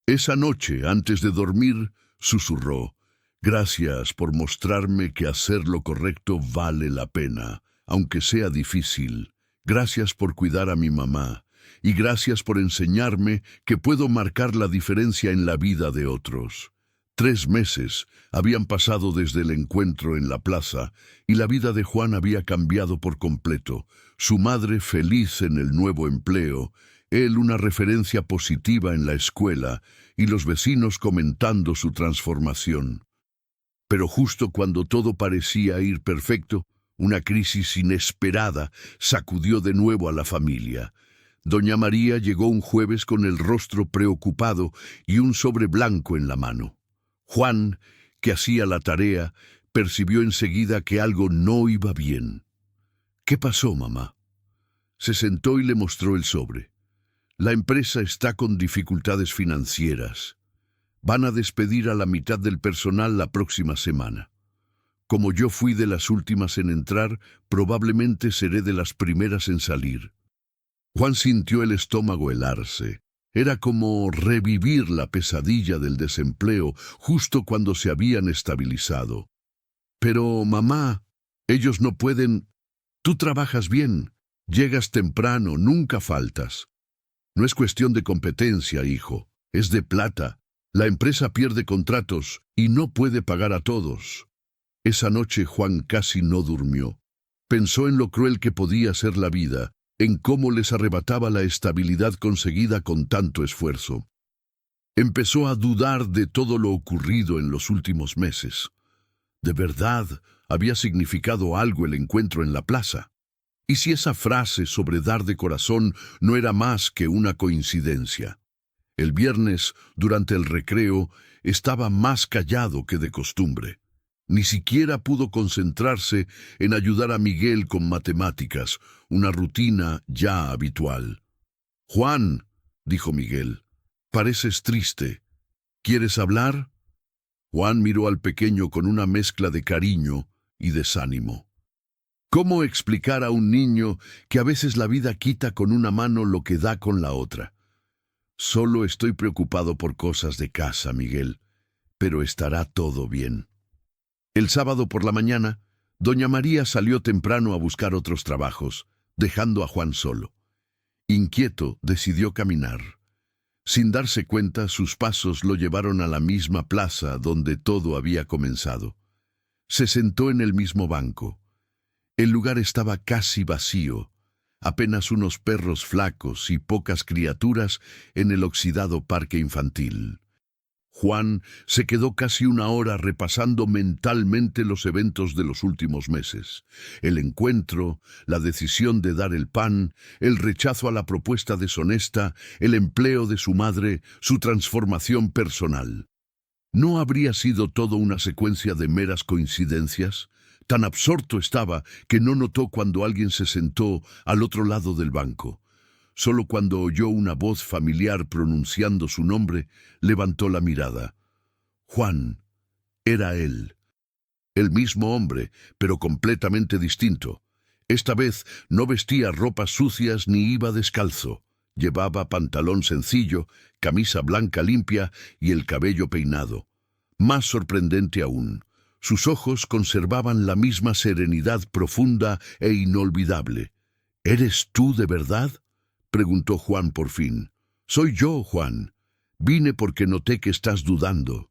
Esa noche, antes de dormir, susurró: «Gracias por mostrarme que hacer lo correcto vale la pena, aunque sea difícil. Gracias por cuidar a mi mamá. Y gracias por enseñarme que puedo marcar la diferencia en la vida de otros». 3 meses habían pasado desde el encuentro en la plaza y la vida de Juan había cambiado por completo. Su madre feliz en el nuevo empleo, él una referencia positiva en la escuela y los vecinos comentando su transformación. Pero justo cuando todo parecía ir perfecto, una crisis inesperada sacudió de nuevo a la familia. Doña María llegó un jueves con el rostro preocupado y un sobre blanco en la mano. Juan, que hacía la tarea, percibió enseguida que algo no iba bien. «¿Qué pasó, mamá?». Se sentó y le mostró el sobre. «La empresa está con dificultades financieras. Van a despedir a la mitad del personal la próxima semana. Como yo fui de las últimas en entrar, probablemente seré de las primeras en salir». Juan sintió el estómago helarse. Era como revivir la pesadilla del desempleo justo cuando se habían estabilizado. «Pero, mamá, ellos no pueden. Tú trabajas bien, llegas temprano, nunca faltas». «No es cuestión de competencia, hijo, es de plata. La empresa pierde contratos y no puede pagar a todos». Esa noche Juan casi no durmió. Pensó en lo cruel que podía ser la vida, en cómo les arrebataba la estabilidad conseguida con tanto esfuerzo. Empezó a dudar de todo lo ocurrido en los últimos meses. ¿De verdad había significado algo el encuentro en la plaza? ¿Y si esa frase sobre dar de corazón no era más que una coincidencia? El viernes, durante el recreo, estaba más callado que de costumbre. Ni siquiera pudo concentrarse en ayudar a Miguel con matemáticas, una rutina ya habitual. «Juan», dijo Miguel, «pareces triste. ¿Quieres hablar?». Juan miró al pequeño con una mezcla de cariño y desánimo. ¿Cómo explicar a un niño que a veces la vida quita con una mano lo que da con la otra? «Solo estoy preocupado por cosas de casa, Miguel, pero estará todo bien». El sábado por la mañana, doña María salió temprano a buscar otros trabajos, dejando a Juan solo. Inquieto, decidió caminar. Sin darse cuenta, sus pasos lo llevaron a la misma plaza donde todo había comenzado. Se sentó en el mismo banco. El lugar estaba casi vacío, apenas unos perros flacos y pocas criaturas en el oxidado parque infantil. Juan se quedó casi una hora repasando mentalmente los eventos de los últimos meses. El encuentro, la decisión de dar el pan, el rechazo a la propuesta deshonesta, el empleo de su madre, su transformación personal. ¿No habría sido todo una secuencia de meras coincidencias? Tan absorto estaba que no notó cuando alguien se sentó al otro lado del banco. Solo cuando oyó una voz familiar pronunciando su nombre, levantó la mirada. Juan, era él. El mismo hombre, pero completamente distinto. Esta vez no vestía ropas sucias ni iba descalzo. Llevaba pantalón sencillo, camisa blanca limpia y el cabello peinado. Más sorprendente aún, sus ojos conservaban la misma serenidad profunda e inolvidable. ¿Eres tú de verdad?, preguntó Juan por fin. Soy yo, Juan. Vine porque noté que estás dudando.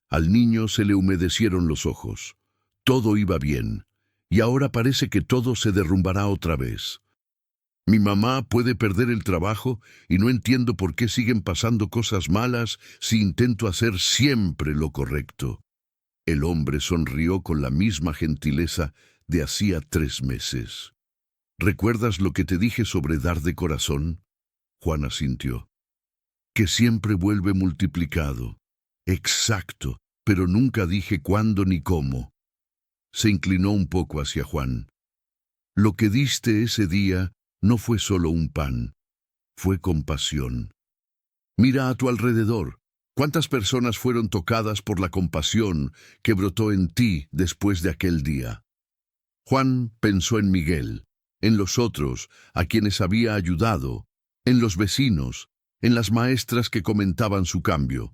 Al niño se le humedecieron los ojos. Todo iba bien, y ahora parece que todo se derrumbará otra vez. Mi mamá puede perder el trabajo y no entiendo por qué siguen pasando cosas malas si intento hacer siempre lo correcto. El hombre sonrió con la misma gentileza de hacía 3 meses. ¿Recuerdas lo que te dije sobre dar de corazón? Juan asintió. Que siempre vuelve multiplicado. Exacto, pero nunca dije cuándo ni cómo. Se inclinó un poco hacia Juan. Lo que diste ese día no fue solo un pan, fue compasión. Mira a tu alrededor. ¿Cuántas personas fueron tocadas por la compasión que brotó en ti después de aquel día? Juan pensó en Miguel, en los otros a quienes había ayudado, en los vecinos, en las maestras que comentaban su cambio.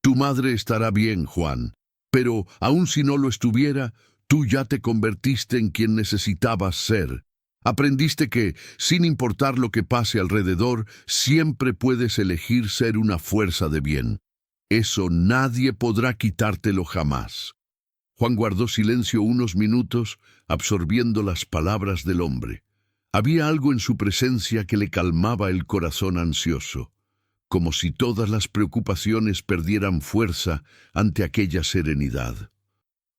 Tu madre estará bien, Juan, pero aun si no lo estuviera, tú ya te convertiste en quien necesitabas ser. Aprendiste que, sin importar lo que pase alrededor, siempre puedes elegir ser una fuerza de bien. Eso nadie podrá quitártelo jamás. Juan guardó silencio unos minutos, absorbiendo las palabras del hombre. Había algo en su presencia que le calmaba el corazón ansioso, como si todas las preocupaciones perdieran fuerza ante aquella serenidad.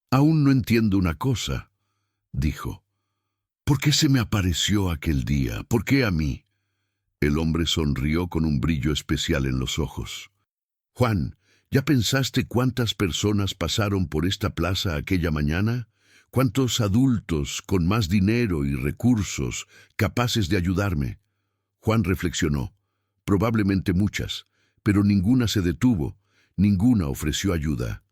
Aún no entiendo una cosa, dijo. ¿Por qué se me apareció aquel día? ¿Por qué a mí? El hombre sonrió con un brillo especial en los ojos. Juan, ¿ya pensaste cuántas personas pasaron por esta plaza aquella mañana? ¿Cuántos adultos con más dinero y recursos capaces de ayudarme? Juan reflexionó. Probablemente muchas, pero ninguna se detuvo, ninguna ofreció ayuda.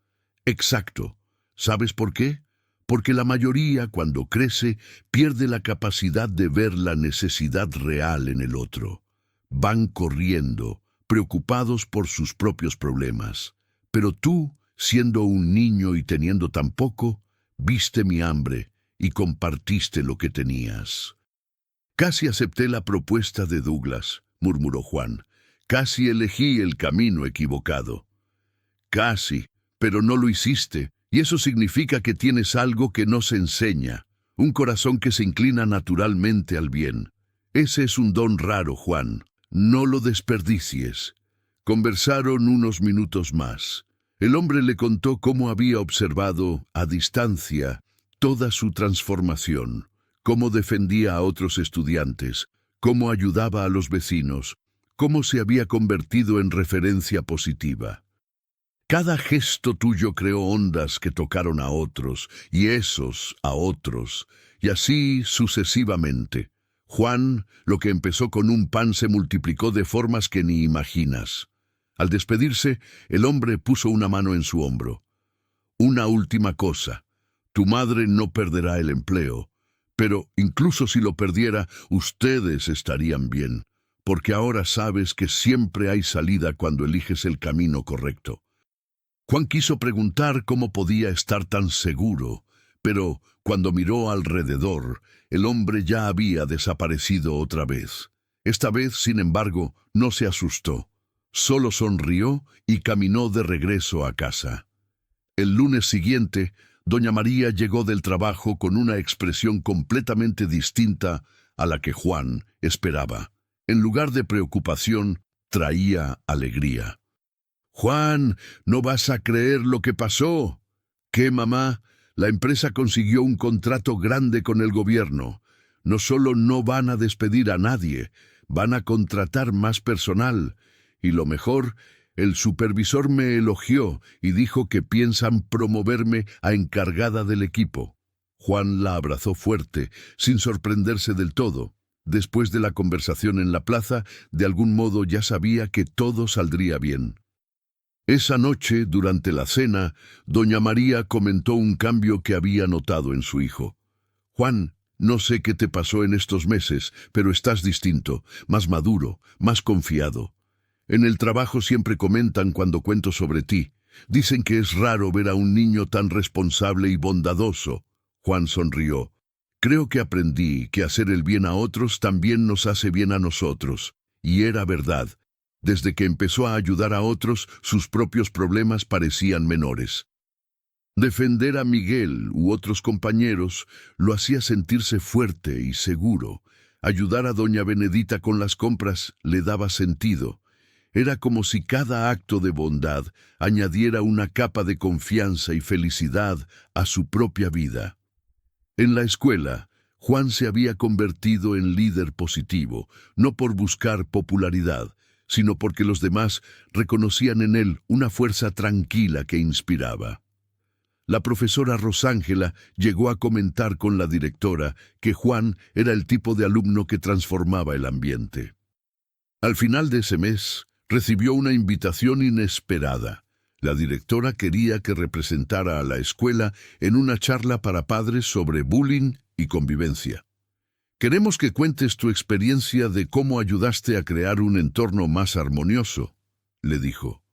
Exacto. ¿Sabes por qué? Porque la mayoría, cuando crece, pierde la capacidad de ver la necesidad real en el otro. Van corriendo, preocupados por sus propios problemas. Pero tú, siendo un niño y teniendo tan poco, viste mi hambre y compartiste lo que tenías. Casi acepté la propuesta de Douglas, murmuró Juan. Casi elegí el camino equivocado. Casi, pero no lo hiciste. Y eso significa que tienes algo que no se enseña, un corazón que se inclina naturalmente al bien. Ese es un don raro, Juan. No lo desperdicies. Conversaron unos minutos más. El hombre le contó cómo había observado, a distancia, toda su transformación, cómo defendía a otros estudiantes, cómo ayudaba a los vecinos, cómo se había convertido en referencia positiva. Cada gesto tuyo creó ondas que tocaron a otros, y esos a otros, y así sucesivamente. Juan, lo que empezó con un pan se multiplicó de formas que ni imaginas. Al despedirse, el hombre puso una mano en su hombro. Una última cosa. Tu madre no perderá el empleo, pero incluso si lo perdiera, ustedes estarían bien, porque ahora sabes que siempre hay salida cuando eliges el camino correcto. Juan quiso preguntar cómo podía estar tan seguro, pero cuando miró alrededor, el hombre ya había desaparecido otra vez. Esta vez, sin embargo, no se asustó. Solo sonrió y caminó de regreso a casa. El lunes siguiente, doña María llegó del trabajo con una expresión completamente distinta a la que Juan esperaba. En lugar de preocupación, traía alegría. Juan, no vas a creer lo que pasó. ¿Qué, mamá? La empresa consiguió un contrato grande con el gobierno. No solo no van a despedir a nadie, van a contratar más personal. Y lo mejor, el supervisor me elogió y dijo que piensan promoverme a encargada del equipo. Juan la abrazó fuerte, sin sorprenderse del todo. Después de la conversación en la plaza, de algún modo ya sabía que todo saldría bien. Esa noche, durante la cena, doña María comentó un cambio que había notado en su hijo. Juan, no sé qué te pasó en estos meses, pero estás distinto, más maduro, más confiado. En el trabajo siempre comentan cuando cuento sobre ti. Dicen que es raro ver a un niño tan responsable y bondadoso. Juan sonrió. Creo que aprendí que hacer el bien a otros también nos hace bien a nosotros. Y era verdad. Desde que empezó a ayudar a otros, sus propios problemas parecían menores. Defender a Miguel u otros compañeros lo hacía sentirse fuerte y seguro. Ayudar a doña Benedita con las compras le daba sentido. Era como si cada acto de bondad añadiera una capa de confianza y felicidad a su propia vida. En la escuela, Juan se había convertido en líder positivo, no por buscar popularidad, sino porque los demás reconocían en él una fuerza tranquila que inspiraba. La profesora Rosángela llegó a comentar con la directora que Juan era el tipo de alumno que transformaba el ambiente. Al final de ese mes, recibió una invitación inesperada. La directora quería que representara a la escuela en una charla para padres sobre bullying y convivencia. Queremos que cuentes tu experiencia de cómo ayudaste a crear un entorno más armonioso, le dijo.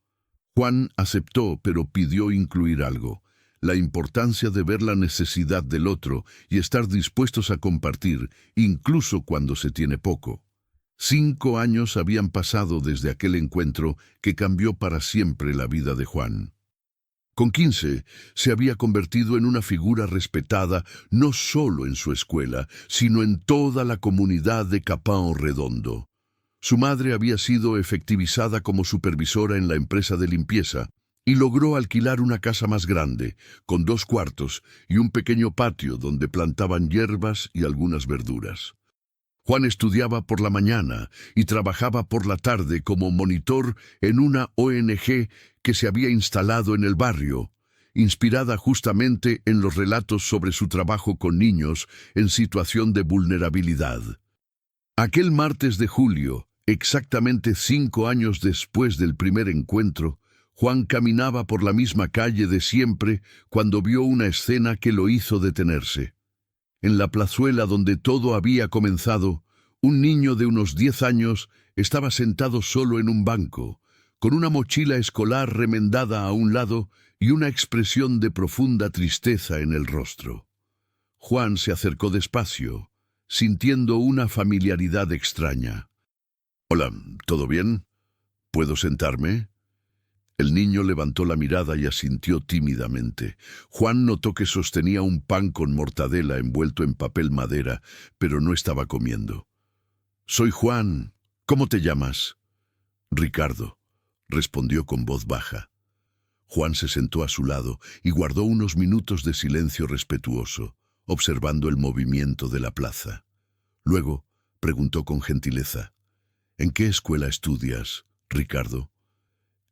Juan aceptó, pero pidió incluir algo: la importancia de ver la necesidad del otro y estar dispuestos a compartir, incluso cuando se tiene poco. 5 años habían pasado desde aquel encuentro que cambió para siempre la vida de Juan. Con 15, se había convertido en una figura respetada no solo en su escuela, sino en toda la comunidad de Capão Redondo. Su madre había sido efectivizada como supervisora en la empresa de limpieza y logró alquilar una casa más grande, con 2 cuartos y un pequeño patio donde plantaban hierbas y algunas verduras. Juan estudiaba por la mañana y trabajaba por la tarde como monitor en una ONG que se había instalado en el barrio, inspirada justamente en los relatos sobre su trabajo con niños en situación de vulnerabilidad. Aquel martes de julio, exactamente 5 años después del primer encuentro, Juan caminaba por la misma calle de siempre cuando vio una escena que lo hizo detenerse. En la plazuela donde todo había comenzado, un niño de unos 10 años estaba sentado solo en un banco, con una mochila escolar remendada a un lado y una expresión de profunda tristeza en el rostro. Juan se acercó despacio, sintiendo una familiaridad extraña. «Hola, ¿todo bien? ¿Puedo sentarme?» El niño levantó la mirada y asintió tímidamente. Juan notó que sostenía un pan con mortadela envuelto en papel madera, pero no estaba comiendo. «Soy Juan. ¿Cómo te llamas?» «Ricardo», respondió con voz baja. Juan se sentó a su lado y guardó unos minutos de silencio respetuoso, observando el movimiento de la plaza. Luego preguntó con gentileza: «¿En qué escuela estudias, Ricardo?»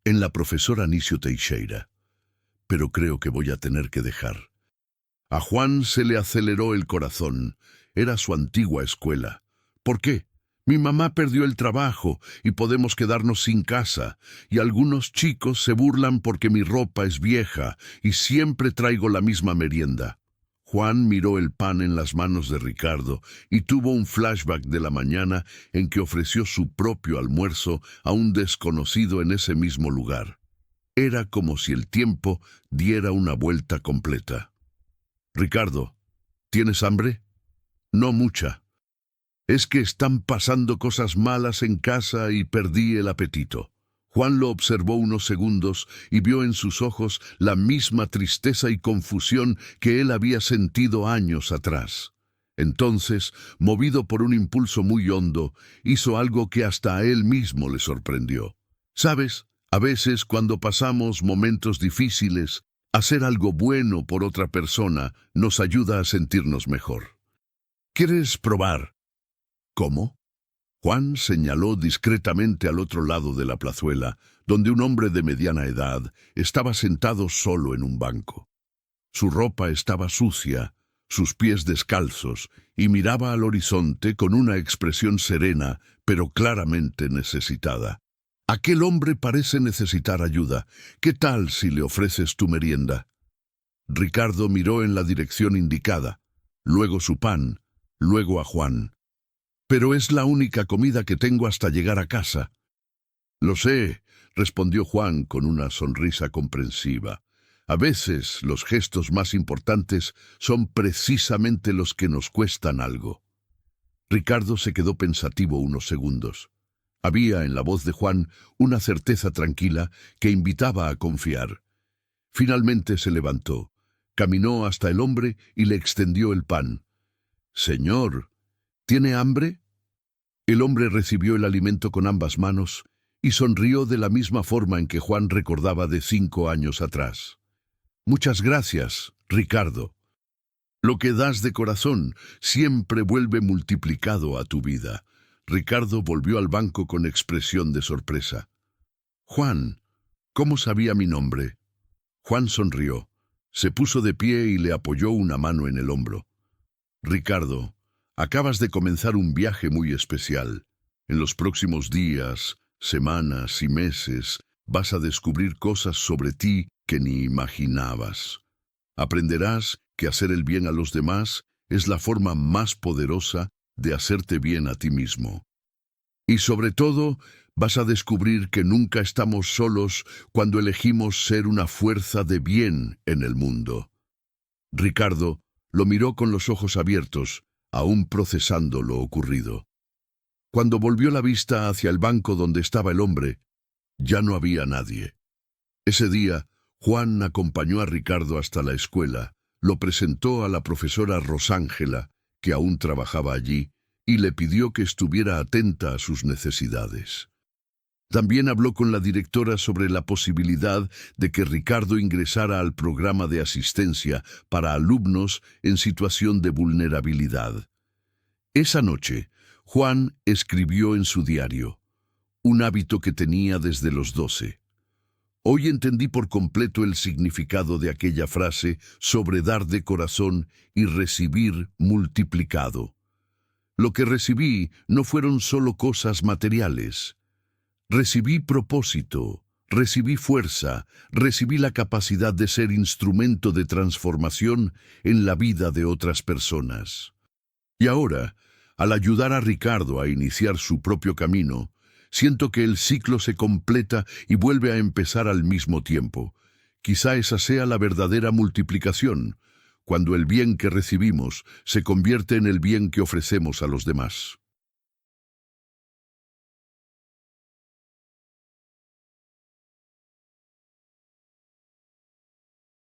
«En la profesora Anísio Teixeira. Pero creo que voy a tener que dejar». A Juan se le aceleró el corazón. Era su antigua escuela. «¿Por qué?» «Mi mamá perdió el trabajo y podemos quedarnos sin casa, y algunos chicos se burlan porque mi ropa es vieja y siempre traigo la misma merienda». Juan miró el pan en las manos de Ricardo y tuvo un flashback de la mañana en que ofreció su propio almuerzo a un desconocido en ese mismo lugar. Era como si el tiempo diera una vuelta completa. «Ricardo, ¿tienes hambre?» «No mucha. Es que están pasando cosas malas en casa y perdí el apetito». Juan lo observó unos segundos y vio en sus ojos la misma tristeza y confusión que él había sentido años atrás. Entonces, movido por un impulso muy hondo, hizo algo que hasta a él mismo le sorprendió. «¿Sabes? A veces, cuando pasamos momentos difíciles, hacer algo bueno por otra persona nos ayuda a sentirnos mejor. ¿Quieres probar? ¿Cómo? Juan señaló discretamente al otro lado de la plazuela, donde un hombre de mediana edad estaba sentado solo en un banco. Su ropa estaba sucia, sus pies descalzos, y miraba al horizonte con una expresión serena, pero claramente necesitada. Aquel hombre parece necesitar ayuda. ¿Qué tal si le ofreces tu merienda? Ricardo miró en la dirección indicada, luego su pan, luego a Juan. Pero es la única comida que tengo hasta llegar a casa. Lo sé, respondió Juan con una sonrisa comprensiva. A veces los gestos más importantes son precisamente los que nos cuestan algo. Ricardo se quedó pensativo unos segundos. Había en la voz de Juan una certeza tranquila que invitaba a confiar. Finalmente se levantó, caminó hasta el hombre y le extendió el pan. «Señor, ¿tiene hambre?» El hombre recibió el alimento con ambas manos y sonrió de la misma forma en que Juan recordaba de 5 años atrás. «Muchas gracias, Ricardo. Lo que das de corazón siempre vuelve multiplicado a tu vida». Ricardo volvió al banco con expresión de sorpresa. «Juan, ¿cómo sabía mi nombre?» Juan sonrió, se puso de pie y le apoyó una mano en el hombro. «Ricardo, acabas de comenzar un viaje muy especial. En los próximos días, semanas y meses vas a descubrir cosas sobre ti que ni imaginabas. Aprenderás que hacer el bien a los demás es la forma más poderosa de hacerte bien a ti mismo. Y sobre todo, vas a descubrir que nunca estamos solos cuando elegimos ser una fuerza de bien en el mundo». Ricardo lo miró con los ojos abiertos, aún procesando lo ocurrido. Cuando volvió la vista hacia el banco donde estaba el hombre, ya no había nadie. Ese día, Juan acompañó a Ricardo hasta la escuela, lo presentó a la profesora Rosángela, que aún trabajaba allí, y le pidió que estuviera atenta a sus necesidades. También habló con la directora sobre la posibilidad de que Ricardo ingresara al programa de asistencia para alumnos en situación de vulnerabilidad. Esa noche, Juan escribió en su diario, un hábito que tenía desde los 12. Hoy entendí por completo el significado de aquella frase sobre dar de corazón y recibir multiplicado. Lo que recibí no fueron solo cosas materiales. Recibí propósito, recibí fuerza, recibí la capacidad de ser instrumento de transformación en la vida de otras personas. Y ahora, al ayudar a Ricardo a iniciar su propio camino, siento que el ciclo se completa y vuelve a empezar al mismo tiempo. Quizá esa sea la verdadera multiplicación, cuando el bien que recibimos se convierte en el bien que ofrecemos a los demás.